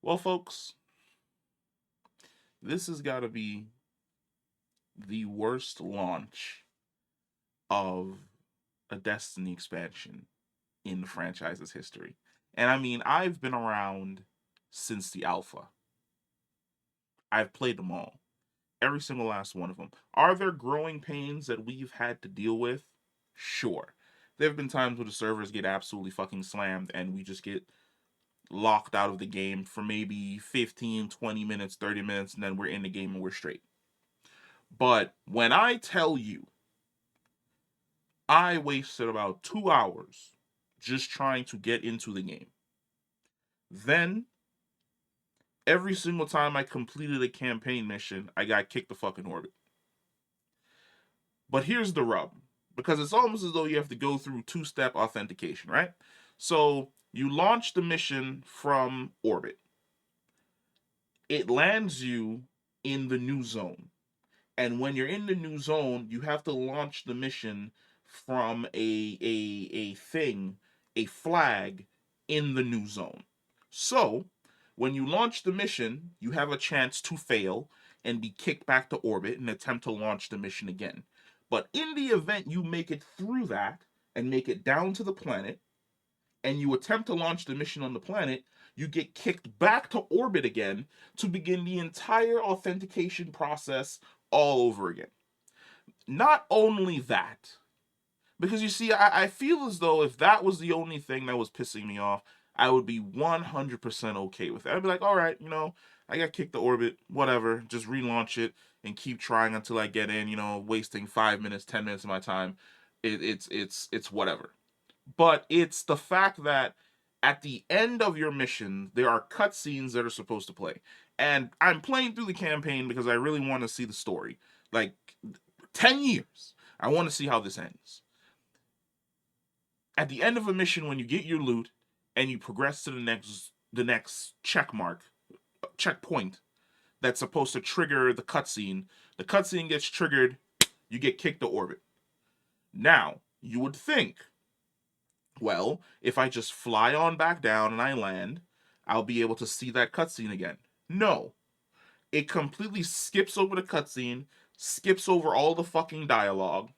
Well, folks, this has got to be the worst launch of a Destiny expansion in the franchise's history. And I mean, I've been around since the alpha. I've played them all, every single last one of them. Are there growing pains that we've had to deal with? Sure. There have been times where the servers get absolutely fucking slammed and we just get locked out of the game for maybe 15, 20 minutes, 30 minutes, and then we're in the game and we're straight. But when I tell you, I wasted about 2 hours just trying to get into the game. Then, every single time I completed a campaign mission, I got kicked the fucking orbit. But here's the rub, because it's almost as though you have to go through two-step authentication, right? So, you launch the mission from orbit. It lands you in the new zone. And when you're in the new zone, you have to launch the mission from a thing, a flag in the new zone. So, when you launch the mission, you have a chance to fail and be kicked back to orbit and attempt to launch the mission again. But in the event you make it through that and make it down to the planet, and you attempt to launch the mission on the planet, you get kicked back to orbit again to begin the entire authentication process all over again. Not only that, because you see, I feel as though if that was the only thing that was pissing me off, I would be 100% okay with it. I'd be like, all right, I got kicked to orbit, whatever, just relaunch it and keep trying until I get in, wasting 5 minutes, 10 minutes of my time. It's whatever. But it's the fact that at the end of your mission, there are cutscenes that are supposed to play. And I'm playing through the campaign because I really want to see the story. Like 10 years. I want to see how this ends. At the end of a mission, when you get your loot and you progress to the next checkpoint that's supposed to trigger the cutscene gets triggered, you get kicked to orbit. Now, you would think, well, if I just fly on back down and I land, I'll be able to see that cutscene again. No. It completely skips over the cutscene, skips over all the fucking dialogue,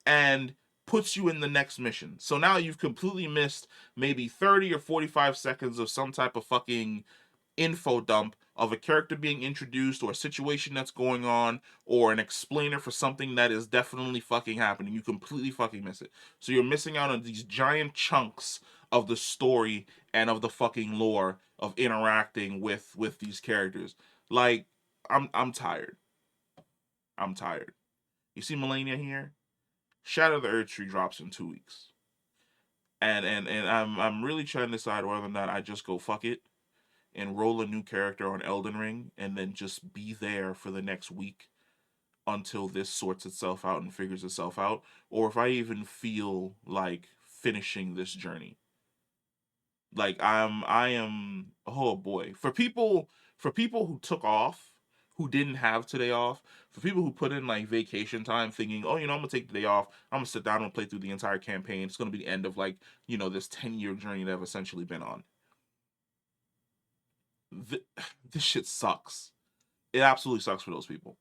and puts you in the next mission. So now you've completely missed maybe 30 or 45 seconds of some type of fucking info dump of a character being introduced or a situation that's going on or an explainer for something that is definitely fucking happening. You completely fucking miss it. So you're missing out on these giant chunks of the story and of the fucking lore of interacting with these characters. Like I'm tired. I'm tired. You see Melania here? Shadow of the Earth Tree drops in 2 weeks. And I'm really trying to decide whether or not I just go fuck it and roll a new character on Elden Ring and then just be there for the next week until this sorts itself out and figures itself out, or if I even feel like finishing this journey. Like I am oh boy. For people who took off, who didn't have today off, for people who put in like vacation time thinking, oh, I'm gonna take the day off, I'm gonna sit down and play through the entire campaign. It's gonna be the end of like, this 10-year journey that I've essentially been on. Th- this shit sucks. It absolutely sucks for those people.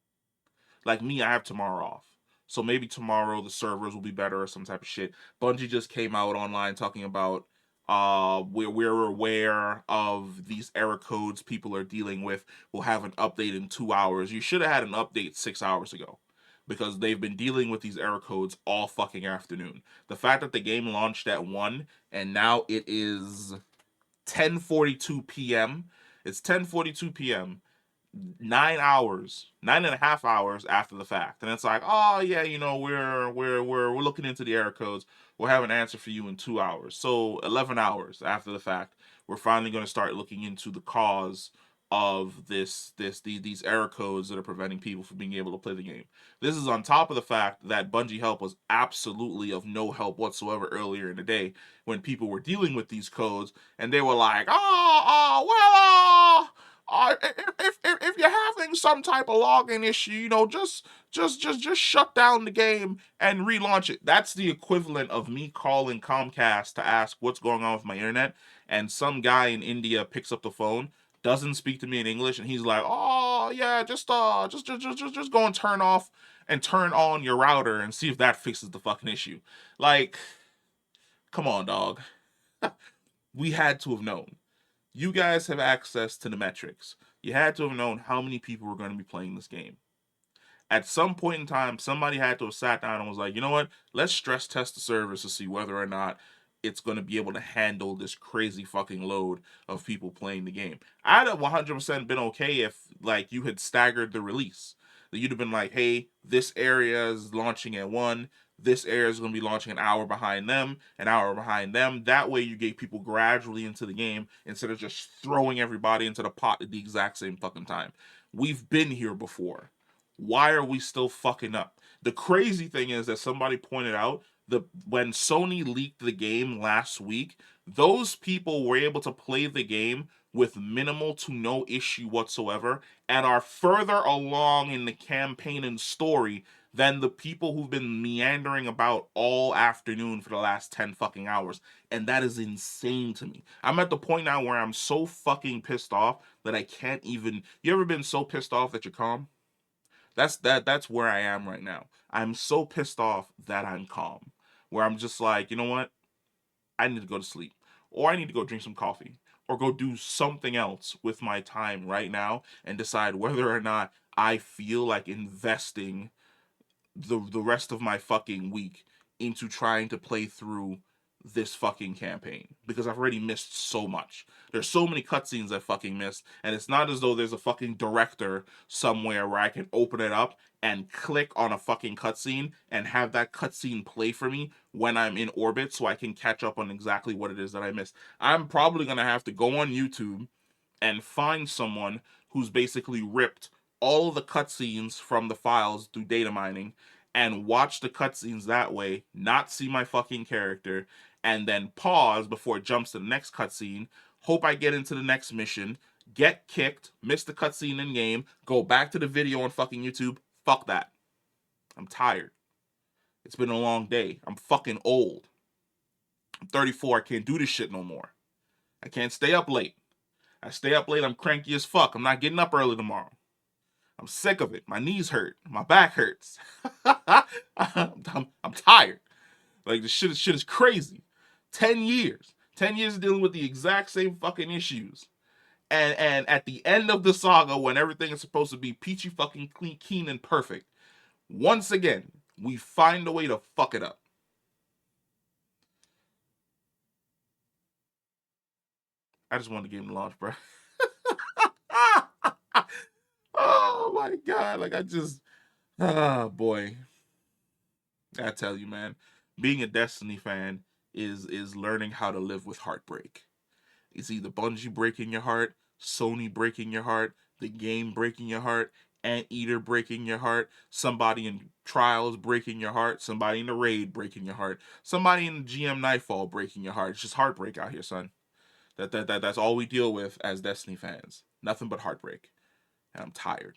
Like me, I have tomorrow off. So maybe tomorrow the servers will be better or some type of shit. Bungie just came out online talking about we're aware of these error codes people are dealing with. We'll have an update in 2 hours. You should have had an update 6 hours ago. Because they've been dealing with these error codes all fucking afternoon. The fact that the game launched at 1 and now it is 10:42 p.m. It's 10:42 p.m. 9 hours, 9.5 hours after the fact, and it's like, oh yeah, we're looking into the error codes. We'll have an answer for you in 2 hours. So 11 hours after the fact, we're finally going to start looking into the cause of these error codes that are preventing people from being able to play the game. This is on top of the fact that Bungie help was absolutely of no help whatsoever earlier in the day when people were dealing with these codes and they were like, if you're having some type of login issue, just shut down the game and relaunch it. That's the equivalent of me calling Comcast to ask what's going on with my internet, and some guy in India picks up the phone. doesn't speak to me in English, and he's like, "Oh yeah, just go and turn off and turn on your router and see if that fixes the fucking issue." Like, come on, dog. We had to have known. You guys have access to the metrics. You had to have known how many people were going to be playing this game. At some point in time, somebody had to have sat down and was like, you know what? Let's stress test the service to see whether or not it's going to be able to handle this crazy fucking load of people playing the game. I'd have 100% been okay if, like, you had staggered the release. That you'd have been like, hey, this area is launching at 1, this area is going to be launching an hour behind them, an hour behind them. That way you get people gradually into the game instead of just throwing everybody into the pot at the exact same fucking time. We've been here before. Why are we still fucking up? The crazy thing is that somebody pointed out when Sony leaked the game last week, those people were able to play the game with minimal to no issue whatsoever and are further along in the campaign and story than the people who've been meandering about all afternoon for the last 10 fucking hours. And that is insane to me. I'm at the point now where I'm so fucking pissed off that I can't even. You ever been so pissed off that you're calm? That's where I am right now. I'm so pissed off that I'm calm. Where I'm just like, you know what? I need to go to sleep. Or I need to go drink some coffee. Or go do something else with my time right now and decide whether or not I feel like investing the rest of my fucking week into trying to play through this fucking campaign because I've already missed so much. There's so many cutscenes I fucking missed, and it's not as though there's a fucking director somewhere where I can open it up and click on a fucking cutscene and have that cutscene play for me when I'm in orbit so I can catch up on exactly what it is that I missed. I'm probably gonna have to go on YouTube and find someone who's basically ripped all of the cutscenes from the files through data mining and watch the cutscenes that way, not see my fucking character, and then pause before it jumps to the next cutscene, hope I get into the next mission, get kicked, miss the cutscene in game, go back to the video on fucking YouTube. Fuck that. I'm tired. It's been a long day. I'm fucking old. I'm 34. I can't do this shit no more. I can't stay up late. I stay up late, I'm cranky as fuck. I'm not getting up early tomorrow. I'm sick of it. My knees hurt. My back hurts. I'm tired. Like, this shit is crazy. 10 years. 10 years dealing with the exact same fucking issues. And at the end of the saga, when everything is supposed to be peachy fucking clean, keen, and perfect, once again, we find a way to fuck it up. I just wanted to give him launch, bro. Oh my god, like I just, oh boy. I tell you, man, being a Destiny fan is learning how to live with heartbreak. It's either Bungie breaking your heart, Sony breaking your heart, the game breaking your heart, Anteater breaking your heart, somebody in Trials breaking your heart, somebody in the Raid breaking your heart, somebody in GM Nightfall breaking your heart. It's just heartbreak out here, son. That's all we deal with as Destiny fans. Nothing but heartbreak. And I'm tired.